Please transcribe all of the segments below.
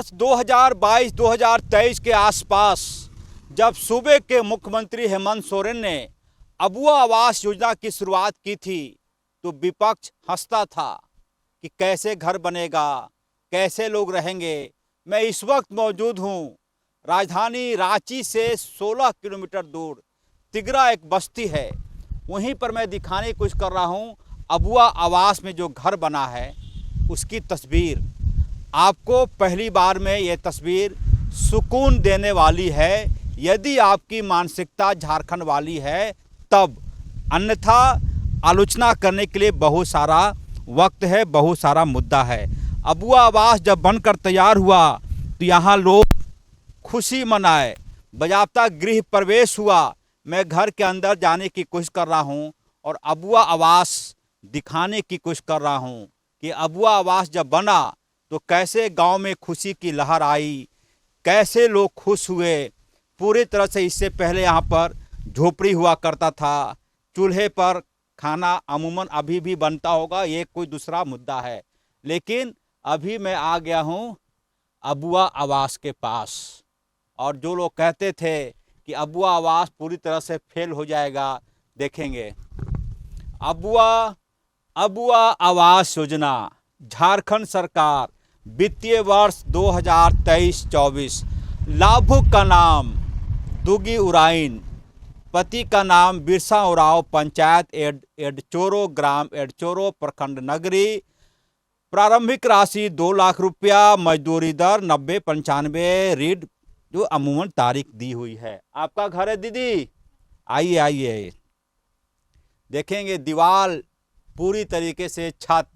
वर्ष 2022-2023 के आसपास जब सूबे के मुख्यमंत्री हेमंत सोरेन ने अबुआ आवास योजना की शुरुआत की थी तो विपक्ष हंसता था कि कैसे घर बनेगा, कैसे लोग रहेंगे। मैं इस वक्त मौजूद हूँ राजधानी रांची से 16 किलोमीटर दूर तिगरा एक बस्ती है, वहीं पर मैं दिखाने की कोशिश कर रहा हूँ अबुआ आवास में जो घर बना है उसकी तस्वीर। आपको पहली बार में ये तस्वीर सुकून देने वाली है यदि आपकी मानसिकता झारखंड वाली है तब, अन्यथा आलोचना करने के लिए बहुत सारा वक्त है, बहुत सारा मुद्दा है। अबुआ आवास जब बनकर तैयार हुआ तो यहाँ लोग खुशी मनाए, बाज़ाब्ता गृह प्रवेश हुआ। मैं घर के अंदर जाने की कोशिश कर रहा हूँ और अबुआ आवास दिखाने की कोशिश कर रहा हूँ कि अबुआ आवास जब बना तो कैसे गांव में खुशी की लहर आई, कैसे लोग खुश हुए। पूरी तरह से इससे पहले यहाँ पर झोपड़ी हुआ करता था, चूल्हे पर खाना अमूमन अभी भी बनता होगा, ये कोई दूसरा मुद्दा है। लेकिन अभी मैं आ गया हूँ अबुआ आवास के पास, और जो लोग कहते थे कि अबुआ आवास पूरी तरह से फेल हो जाएगा, देखेंगे। अबुआ आवास योजना झारखंड सरकार वित्तीय वर्ष 2023-24। लाभुक का नाम दुगी उराइन, पति का नाम बिरसा उराव, पंचायत एडचोरो, ग्राम एडचोरो, प्रखंड नगरी। प्रारंभिक राशि 2 लाख रुपया, मजदूरी दर 90-95, रीड जो अमूमन तारीख दी हुई है। आपका घर है दीदी, आइए आइए। देखेंगे दीवार पूरी तरीके से, छत,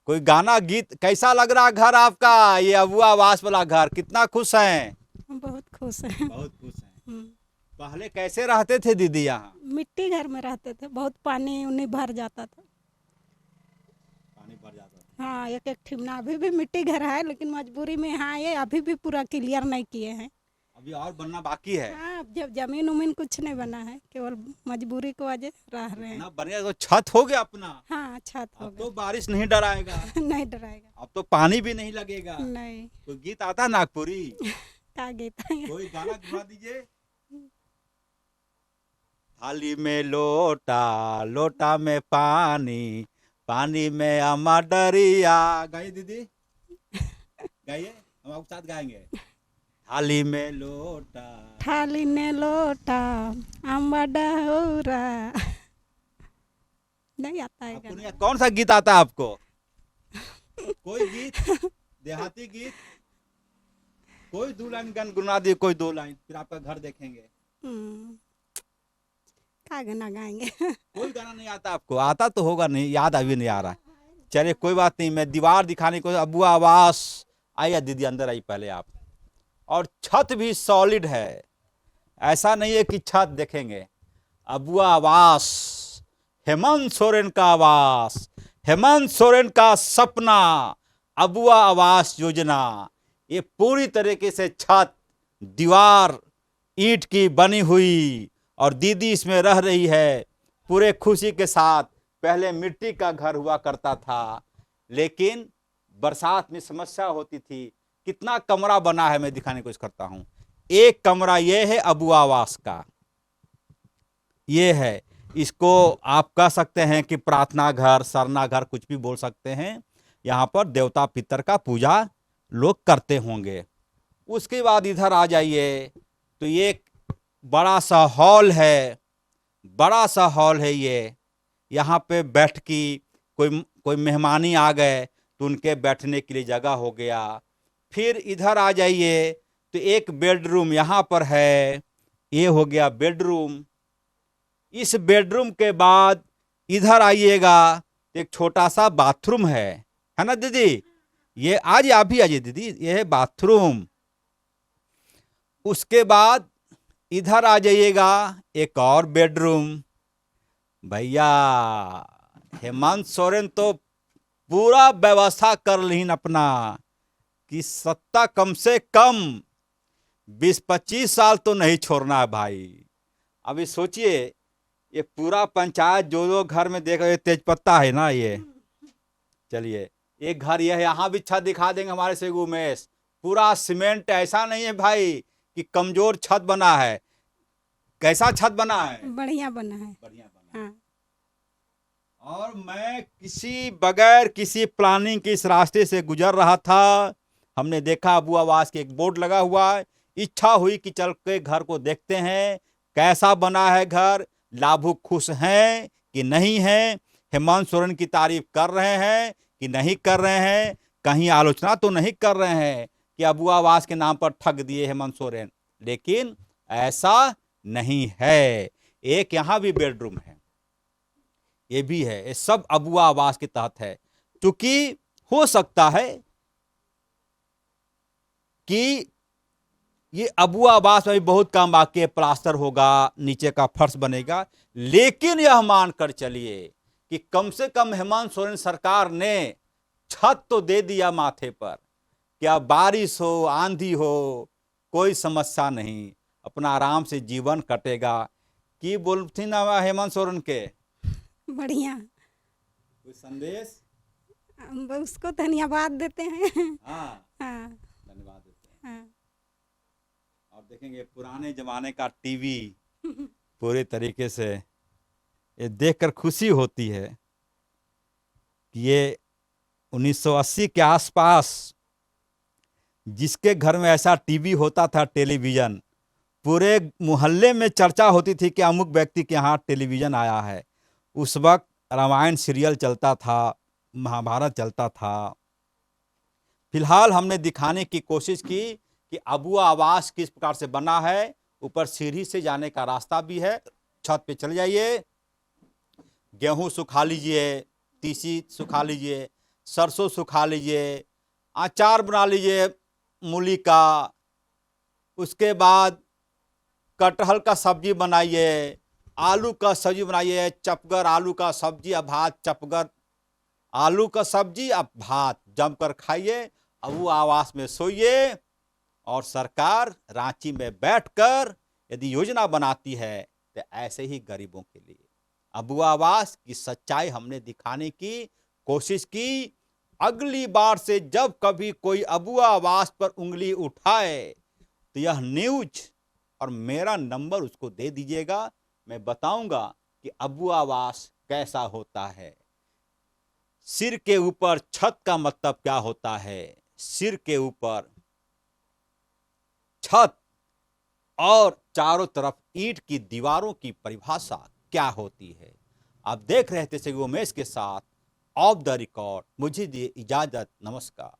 कोई गाना गीत। कैसा लग रहा घर आपका, ये अबुआ आवास वाला घर? कितना खुश हैं? बहुत खुश हैं। बहुत खुश हैं। पहले कैसे रहते थे दीदी यहाँ? मिट्टी घर में रहते थे, बहुत पानी उन्हीं भर जाता था। पानी भर जाता था। हाँ, एक एक ठिमना अभी भी मिट्टी घर है, लेकिन मजबूरी में हाँ ये अभी भी पूरा क्लियर नहीं किए हैं। अभी और बनना बाकी है। हाँ, जब जमीन उमीन कुछ नहीं बना है, केवल मजबूरी को वजह रह रहे हैं। ना बनेगा तो छत हो गया अपना। हाँ, छत हो अब गया। तो बारिश नहीं डराएगा। नहीं डराएगा। अब तो पानी भी नहीं लगेगा। नहीं। कोई गीत आता नागपुरी? क्या गीत है? कोई गाना गुना दीजिए। थाली में लोटा, लोटा में पानी, पानी में अमडरिया। गाइए दीदी, गाइए, हम आपके साथ गाएंगे। थाली में लोटा, थाली ने लोटा अम्बा डहुरा। नहीं आता है आपको गाना। नहीं, कौन सा गीत आता है आपको? कोई गीत, देहाती गीत, कोई 2 लाइन गुनगुना दिए, कोई 2 लाइन, फिर आपका घर देखेंगे। क्या गाना गाएंगे? कोई गाना नहीं आता आपको? आता तो होगा, नहीं याद अभी नहीं आ रहा। चलिए कोई बात नहीं, मैं दीवार दिखाने को। अबुआ आवास, आइए दीदी अंदर आई पहले आप। और छत भी सॉलिड है, ऐसा नहीं है कि छत देखेंगे। अबुआ आवास, हेमंत सोरेन का आवास, हेमंत सोरेन का सपना, अबुआ आवास योजना। ये पूरी तरीके से छत, दीवार ईंट की बनी हुई, और दीदी इसमें रह रही है पूरे खुशी के साथ। पहले मिट्टी का घर हुआ करता था, लेकिन बरसात में समस्या होती थी। कितना कमरा बना है मैं दिखाने की कोशिश करता हूं। एक कमरा ये है अबुआ आवास का, ये है। इसको आप कह सकते हैं कि प्रार्थना घर, सरना घर, कुछ भी बोल सकते हैं। यहाँ पर देवता पितर का पूजा लोग करते होंगे। उसके बाद इधर आ जाइए तो ये बड़ा सा हॉल है, बड़ा सा हॉल है ये। यहाँ पे बैठ की कोई मेहमानी आ गए तो उनके बैठने के लिए जगह हो गया। फिर इधर आ जाइए तो एक बेडरूम यहाँ पर है, ये हो गया बेडरूम। इस बेडरूम के बाद इधर आइएगा तो एक छोटा सा बाथरूम है ना दीदी? ये आज आप भी आइए दीदी, ये है बाथरूम। उसके बाद इधर आ जाइएगा, एक और बेडरूम। भैया हेमंत सोरेन तो पूरा व्यवस्था कर लीन अपना कि सत्ता कम से कम 20-25 साल तो नहीं छोड़ना है भाई। अभी सोचिए, ये पूरा पंचायत जो लोग घर में देख रहे, तेजपत्ता है ना ये। चलिए एक घर यह है, यहाँ भी छत दिखा देंगे हमारे से उमेश। पूरा सीमेंट, ऐसा नहीं है भाई कि कमजोर छत बना है। कैसा छत बना है? बढ़िया बना है। बढ़िया बना है। हाँ। और मैं बगैर किसी प्लानिंग के इस रास्ते से गुजर रहा था। हमने देखा अबू आवास के एक बोर्ड लगा हुआ है। इच्छा हुई कि चल के घर को देखते हैं कैसा बना है घर, लाभुक खुश हैं कि नहीं हैं, हेमंत सोरेन की तारीफ कर रहे हैं कि नहीं कर रहे हैं, कहीं आलोचना तो नहीं कर रहे हैं कि अबू आवास के नाम पर ठग दिए हेमंत सोरेन। लेकिन ऐसा नहीं है। एक यहाँ भी बेडरूम है, ये भी है, ये सब अबुआ आवास के तहत है। क्योंकि हो सकता है कि ये अबुआ आवास में भी बहुत काम बाकी है, प्लास्टर होगा, नीचे का फर्श बनेगा, लेकिन यह मानकर चलिए कि कम से कम हेमंत सोरेन सरकार ने छत तो दे दिया माथे पर। क्या बारिश हो, आंधी हो, कोई समस्या नहीं, अपना आराम से जीवन कटेगा। की बोलती ना हेमंत सोरेन के बढ़िया। कोई संदेश? हम उसको धन्यवाद देते हैं। हाँ, हाँ। धन्यवाद देते हैं। हाँ। और देखेंगे पुराने जमाने का टीवी पूरे तरीके से, ये देखकर खुशी होती है कि ये 1980 के आसपास जिसके घर में ऐसा टीवी होता था, टेलीविज़न, पूरे मोहल्ले में चर्चा होती थी कि अमुक व्यक्ति के यहाँ टेलीविज़न आया है। उस वक्त रामायण सीरियल चलता था, महाभारत चलता था। फिलहाल हमने दिखाने की कोशिश की कि अबुआ आवास किस प्रकार से बना है। ऊपर सीढ़ी से जाने का रास्ता भी है। छत पे चले जाइए, गेहूं सुखा लीजिए, तीसी सुखा लीजिए, सरसों सुखा लीजिए, अचार बना लीजिए मूली का, उसके बाद कटहल का सब्जी बनाइए, आलू का सब्जी बनाइए, चपगर आलू का सब्जी अब भात, चपगर आलू का सब्जी अब भात जमकर खाइए। अबू आवास में सोइए और सरकार रांची में बैठकर यदि योजना बनाती है तो ऐसे ही गरीबों के लिए अबू आवास की सच्चाई हमने दिखाने की कोशिश की। अगली बार से जब कभी कोई अबू आवास पर उंगली उठाए तो यह न्यूज और मेरा नंबर उसको दे दीजिएगा। मैं बताऊंगा कि अबू आवास कैसा होता है। सिर के ऊपर छत का मतलब क्या होता है, सिर के ऊपर छत और चारों तरफ ईंट की दीवारों की परिभाषा क्या होती है। आप देख रहे थे उमेश के साथ ऑफ द रिकॉर्ड। मुझे दिए इजाजत, नमस्कार।